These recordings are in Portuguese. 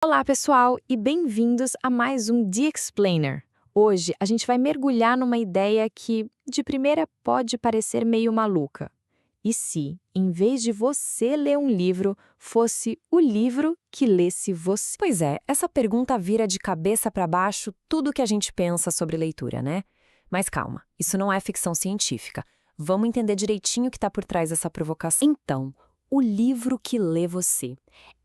Olá, pessoal, e bem-vindos a mais um The Explainer. Hoje a gente vai mergulhar numa ideia que, de primeira, pode parecer meio maluca. E se, em vez de você ler um livro, fosse o livro que lesse você? Pois é, essa pergunta vira de cabeça para baixo tudo que a gente pensa sobre leitura, né? Mas calma, isso não é ficção científica. Vamos entender direitinho o que está por trás dessa provocação. Então, o livro que lê você.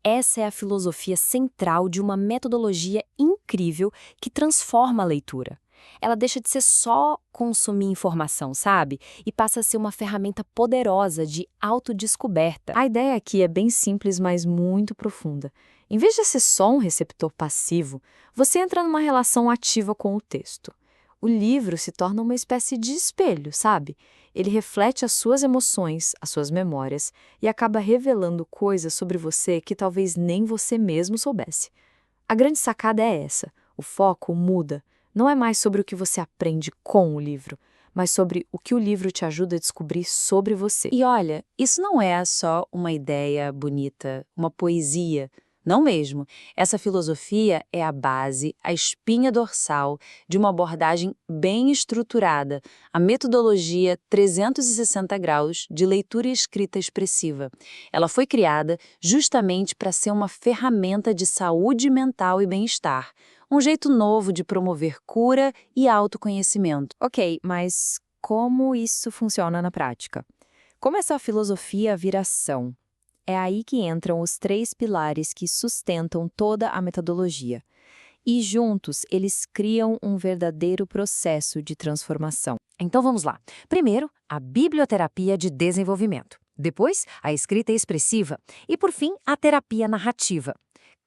Essa é a filosofia central de uma metodologia incrível que transforma a leitura. Ela deixa de ser só consumir informação, sabe? E passa a ser uma ferramenta poderosa de autodescoberta. A ideia aqui é bem simples, mas muito profunda. Em vez de ser só um receptor passivo, você entra numa relação ativa com o texto. O livro se torna uma espécie de espelho, sabe? Ele reflete as suas emoções, as suas memórias e acaba revelando coisas sobre você que talvez nem você mesmo soubesse. A grande sacada é essa: o foco muda. Não é mais sobre o que você aprende com o livro, mas sobre o que o livro te ajuda a descobrir sobre você. E olha, isso não é só uma ideia bonita, uma poesia. Não mesmo. Essa filosofia é a base, a espinha dorsal de uma abordagem bem estruturada, a metodologia 360 graus de leitura e escrita expressiva. Ela foi criada justamente para ser uma ferramenta de saúde mental e bem-estar, um jeito novo de promover cura e autoconhecimento. Ok, mas como isso funciona na prática? Como essa filosofia vira ação? É aí que entram os 3 pilares que sustentam toda a metodologia. E juntos, eles criam um verdadeiro processo de transformação. Então vamos lá. Primeiro, a biblioterapia de desenvolvimento. Depois, a escrita expressiva. E, por fim, a terapia narrativa.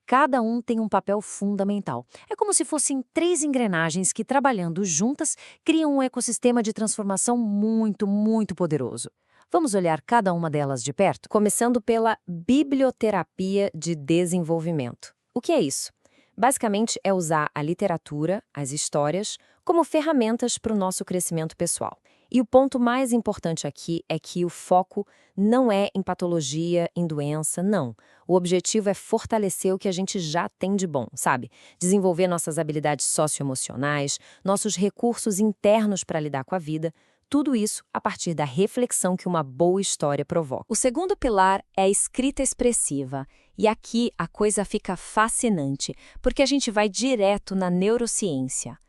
Cada um tem um papel fundamental. É como se fossem 3 engrenagens que, trabalhando juntas, criam um ecossistema de transformação muito poderoso. Vamos olhar cada uma delas de perto? Começando pela biblioterapia de desenvolvimento. O que é isso? Basicamente, é usar a literatura, as histórias, como ferramentas para o nosso crescimento pessoal. E o ponto mais importante aqui é que o foco não é em patologia, em doença, não. O objetivo é fortalecer o que a gente já tem de bom, sabe? Desenvolver nossas habilidades socioemocionais, nossos recursos internos para lidar com a vida. Tudo isso a partir da reflexão que uma boa história provoca. O segundo pilar é a escrita expressiva. E aqui a coisa fica fascinante, porque a gente vai direto na neurociência.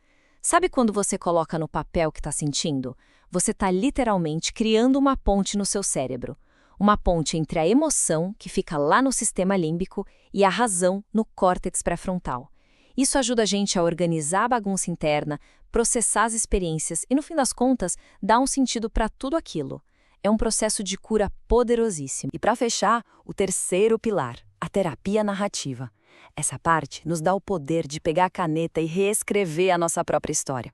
Sabe quando você coloca no papel o que está sentindo? Você está literalmente criando uma ponte no seu cérebro. Uma ponte entre a emoção, que fica lá no sistema límbico, e a razão, no córtex pré-frontal. Isso ajuda a gente a organizar a bagunça interna, processar as experiências e, no fim das contas, dar um sentido para tudo aquilo. É um processo de cura poderosíssimo. E para fechar, o terceiro pilar, a terapia narrativa. Essa parte nos dá o poder de pegar a caneta e reescrever a nossa própria história.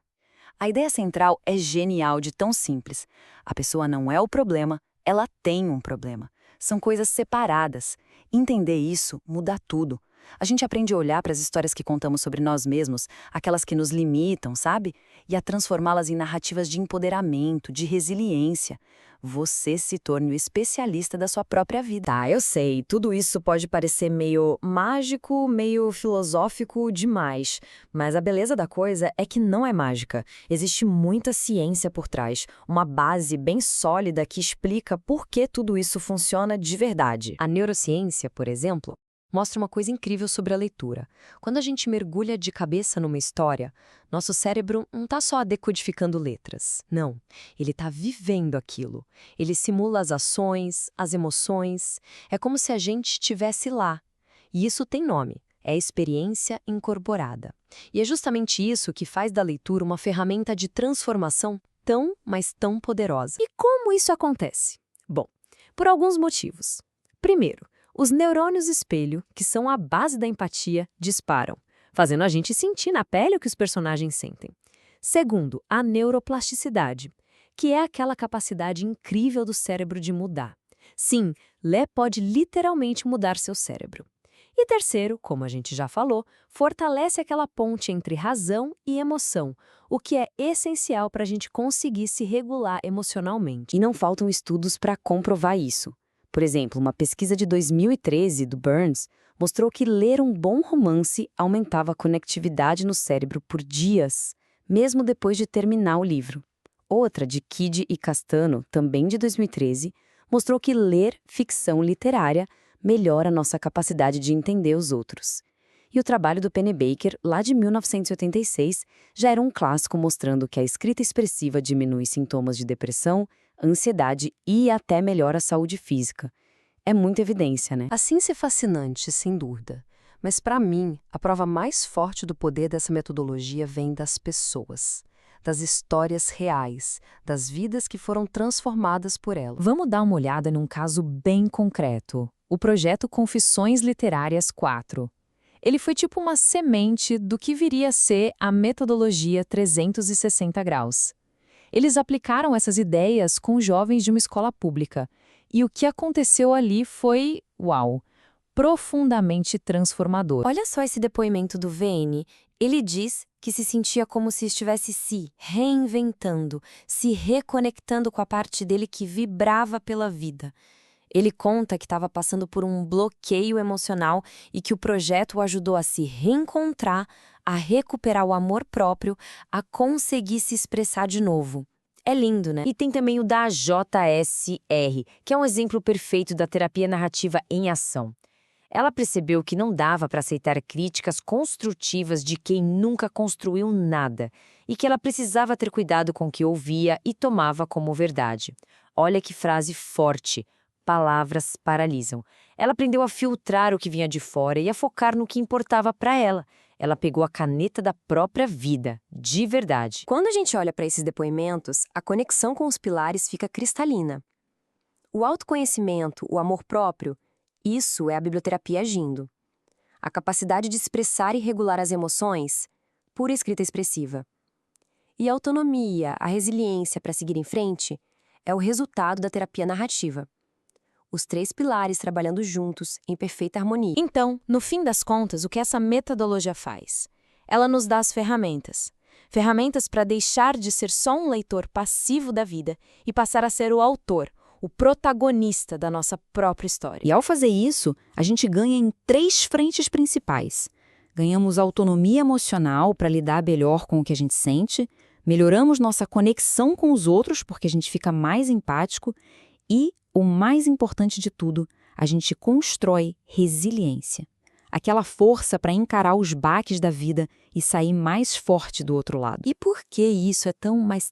A ideia central é genial de tão simples. A pessoa não é o problema, ela tem um problema. São coisas separadas. Entender isso muda tudo. A gente aprende a olhar para as histórias que contamos sobre nós mesmos, aquelas que nos limitam, sabe? E a transformá-las em narrativas de empoderamento, de resiliência. Você se torne o especialista da sua própria vida. Tá, eu sei, tudo isso pode parecer meio mágico, meio filosófico demais. Mas a beleza da coisa é que não é mágica. Existe muita ciência por trás, uma base bem sólida que explica por que tudo isso funciona de verdade. A neurociência, por exemplo, mostra uma coisa incrível sobre a leitura. Quando a gente mergulha de cabeça numa história, nosso cérebro não está só decodificando letras. Não, ele está vivendo aquilo. Ele simula as ações, as emoções. É como se a gente estivesse lá. E isso tem nome. É experiência incorporada. E é justamente isso que faz da leitura uma ferramenta de transformação tão, mas tão poderosa. E como isso acontece? Bom, por alguns motivos. Primeiro, os neurônios espelho, que são a base da empatia, disparam, fazendo a gente sentir na pele o que os personagens sentem. Segundo, a neuroplasticidade, que é aquela capacidade incrível do cérebro de mudar. Sim, ler pode literalmente mudar seu cérebro. E terceiro, como a gente já falou, fortalece aquela ponte entre razão e emoção, o que é essencial para a gente conseguir se regular emocionalmente. E não faltam estudos para comprovar isso. Por exemplo, uma pesquisa de 2013 do Burns mostrou que ler um bom romance aumentava a conectividade no cérebro por dias, mesmo depois de terminar o livro. Outra, de Kidd e Castano, também de 2013, mostrou que ler ficção literária melhora nossa capacidade de entender os outros. E o trabalho do Pennebaker, lá de 1986, já era um clássico mostrando que a escrita expressiva diminui sintomas de depressão, ansiedade e até melhora a saúde física. É muita evidência, né? A ciência é fascinante, sem dúvida. Mas, para mim, a prova mais forte do poder dessa metodologia vem das pessoas, das histórias reais, das vidas que foram transformadas por ela. Vamos dar uma olhada num caso bem concreto. O projeto Confissões Literárias 4. Ele foi tipo uma semente do que viria a ser a metodologia 360 graus. Eles aplicaram essas ideias com jovens de uma escola pública. E o que aconteceu ali foi, uau, profundamente transformador. Olha só esse depoimento do VN. Ele diz que se sentia como se estivesse se reinventando, se reconectando com a parte dele que vibrava pela vida. Ele conta que estava passando por um bloqueio emocional e que o projeto o ajudou a se reencontrar, a recuperar o amor próprio, a conseguir se expressar de novo. É lindo, né? E tem também o da JSR, que é um exemplo perfeito da terapia narrativa em ação. Ela percebeu que não dava para aceitar críticas construtivas de quem nunca construiu nada e que ela precisava ter cuidado com o que ouvia e tomava como verdade. Olha que frase forte. Palavras paralisam. Ela aprendeu a filtrar o que vinha de fora e a focar no que importava para ela. Ela pegou a caneta da própria vida, de verdade. Quando a gente olha para esses depoimentos, a conexão com os pilares fica cristalina. O autoconhecimento, o amor próprio, isso é a biblioterapia agindo. A capacidade de expressar e regular as emoções, pura escrita expressiva. E a autonomia, a resiliência para seguir em frente, é o resultado da terapia narrativa. Os três pilares trabalhando juntos, em perfeita harmonia. Então, no fim das contas, o que essa metodologia faz? Ela nos dá as ferramentas. Ferramentas para deixar de ser só um leitor passivo da vida e passar a ser o autor, o protagonista da nossa própria história. E ao fazer isso, a gente ganha em 3 frentes principais. Ganhamos autonomia emocional para lidar melhor com o que a gente sente, melhoramos nossa conexão com os outros porque a gente fica mais empático e, o mais importante de tudo, a gente constrói resiliência. Aquela força para encarar os baques da vida e sair mais forte do outro lado. E por que isso é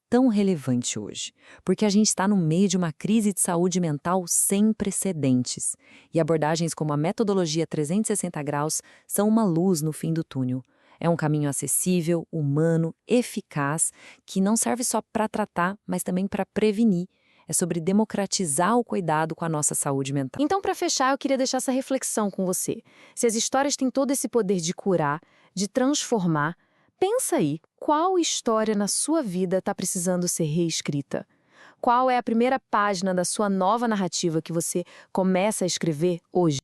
tão relevante hoje? Porque a gente está no meio de uma crise de saúde mental sem precedentes. E abordagens como a metodologia 360 graus são uma luz no fim do túnel. É um caminho acessível, humano, eficaz, que não serve só para tratar, mas também para prevenir. É sobre democratizar o cuidado com a nossa saúde mental. Então, para fechar, eu queria deixar essa reflexão com você. Se as histórias têm todo esse poder de curar, de transformar, pensa aí, qual história na sua vida está precisando ser reescrita? Qual é a primeira página da sua nova narrativa que você começa a escrever hoje?